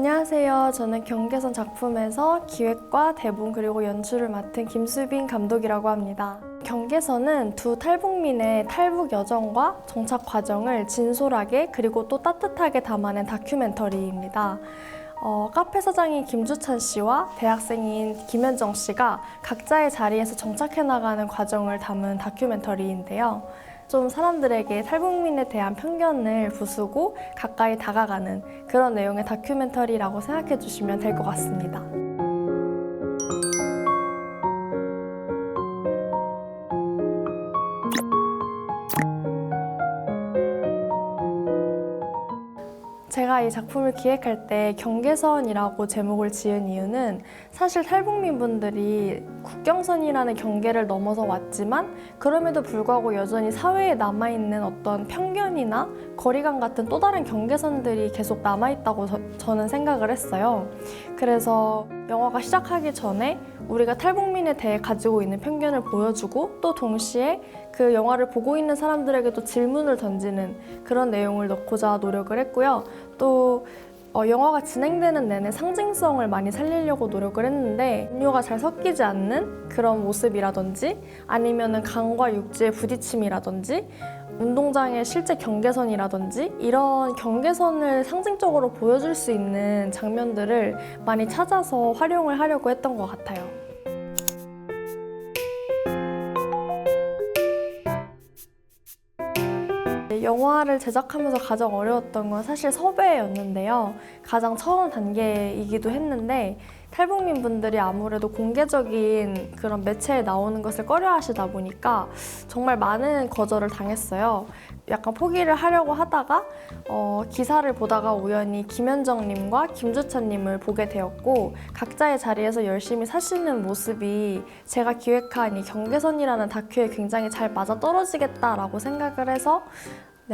안녕하세요. 저는 경계선 작품에서 기획과 대본 그리고 연출을 맡은 김수빈 감독이라고 합니다. 경계선은 두 탈북민의 탈북 여정과 정착 과정을 진솔하게 그리고 또 따뜻하게 담아낸 다큐멘터리입니다. 카페 사장인 김주찬 씨와 대학생인 김현정 씨가 각자의 자리에서 정착해 나가는 과정을 담은 다큐멘터리인데요. 좀 사람들에게 탈북민에 대한 편견을 부수고 가까이 다가가는 그런 내용의 다큐멘터리라고 생각해 주시면 될 것 같습니다. 제가 이 작품을 기획할 때 경계선이라고 제목을 지은 이유는 사실 탈북민분들이 국경선이라는 경계를 넘어서 왔지만 그럼에도 불구하고 여전히 사회에 남아있는 어떤 편견이나 거리감 같은 또 다른 경계선들이 계속 남아있다고 저는 생각을 했어요. 그래서 영화가 시작하기 전에 우리가 탈북민에 대해 가지고 있는 편견을 보여주고 또 동시에 그 영화를 보고 있는 사람들에게도 질문을 던지는 그런 내용을 넣고자 노력을 했고요. 또 영화가 진행되는 내내 상징성을 많이 살리려고 노력을 했는데 인류가 잘 섞이지 않는 그런 모습이라든지 아니면은 강과 육지의 부딪힘이라든지 운동장의 실제 경계선이라든지 이런 경계선을 상징적으로 보여줄 수 있는 장면들을 많이 찾아서 활용을 하려고 했던 것 같아요. 영화를 제작하면서 가장 어려웠던 건 사실 섭외였는데요. 가장 처음 단계이기도 했는데 탈북민 분들이 아무래도 공개적인 그런 매체에 나오는 것을 꺼려하시다 보니까 정말 많은 거절을 당했어요. 약간 포기를 하려고 하다가 기사를 보다가 우연히 김현정님과 김주찬님을 보게 되었고 각자의 자리에서 열심히 사시는 모습이 제가 기획한 이 경계선이라는 다큐에 굉장히 잘 맞아떨어지겠다라고 생각을 해서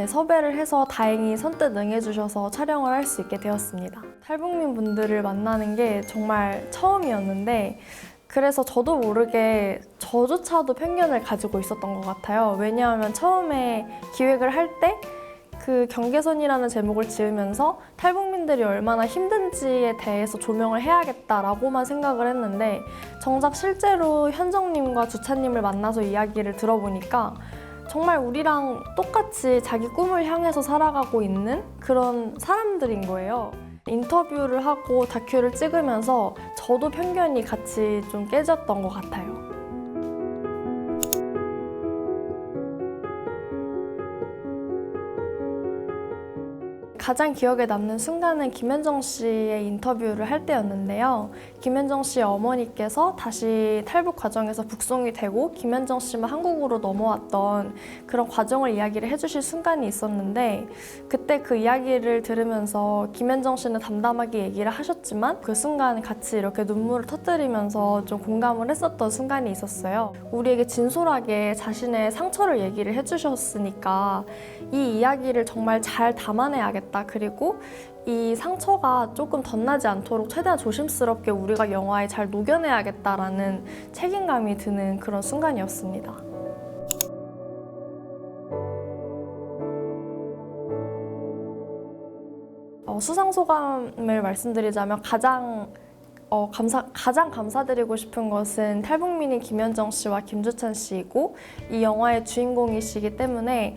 섭외를 해서 다행히 선뜻 응해주셔서 촬영을 할 수 있게 되었습니다. 탈북민 분들을 만나는 게 정말 처음이었는데 그래서 저도 모르게 저조차도 편견을 가지고 있었던 것 같아요. 왜냐하면 처음에 기획을 할 때 그 경계선이라는 제목을 지으면서 탈북민들이 얼마나 힘든지에 대해서 조명을 해야겠다라고만 생각을 했는데 정작 실제로 현정님과 주찬님을 만나서 이야기를 들어보니까 정말 우리랑 똑같이 자기 꿈을 향해서 살아가고 있는 그런 사람들인 거예요. 인터뷰를 하고 다큐를 찍으면서 저도 편견이 같이 좀 깨졌던 것 같아요. 가장 기억에 남는 순간은 김현정 씨의 인터뷰를 할 때였는데요. 김현정 씨의 어머니께서 다시 탈북 과정에서 북송이 되고 김현정 씨만 한국으로 넘어왔던 그런 과정을 이야기를 해주실 순간이 있었는데 그때 그 이야기를 들으면서 김현정 씨는 담담하게 얘기를 하셨지만 그 순간 같이 이렇게 눈물을 터뜨리면서 좀 공감을 했었던 순간이 있었어요. 우리에게 진솔하게 자신의 상처를 얘기를 해주셨으니까 이 이야기를 정말 잘 담아내야겠다. 그리고 이 상처가 조금 덧나지 않도록 최대한 조심스럽게 우리가 영화에 잘 녹여내야겠다라는 책임감이 드는 그런 순간이었습니다. 수상소감을 말씀드리자면 가장 감사드리고 싶은 것은 탈북민인 김현정 씨와 김주찬 씨이고 이 영화의 주인공이시기 때문에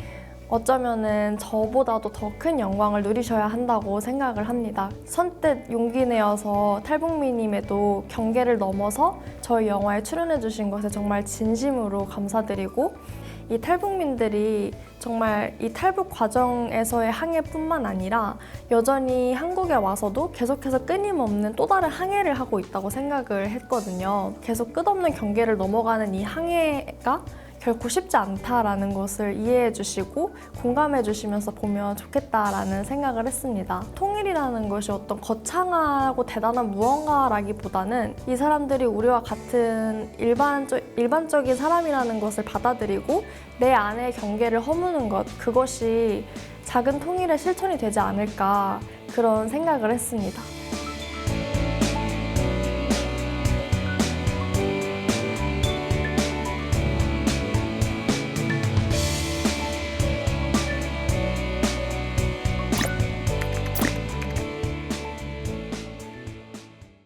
어쩌면은 저보다도 더 큰 영광을 누리셔야 한다고 생각을 합니다. 선뜻 용기 내어서 탈북민임에도 경계를 넘어서 저희 영화에 출연해 주신 것에 정말 진심으로 감사드리고 이 탈북민들이 정말 이 탈북 과정에서의 항해뿐만 아니라 여전히 한국에 와서도 계속해서 끊임없는 또 다른 항해를 하고 있다고 생각을 했거든요. 계속 끝없는 경계를 넘어가는 이 항해가 결코 쉽지 않다라는 것을 이해해 주시고 공감해 주시면서 보면 좋겠다라는 생각을 했습니다. 통일이라는 것이 어떤 거창하고 대단한 무언가라기보다는 이 사람들이 우리와 같은 일반적인 사람이라는 것을 받아들이고 내 안의 경계를 허무는 것, 그것이 작은 통일의 실천이 되지 않을까 그런 생각을 했습니다.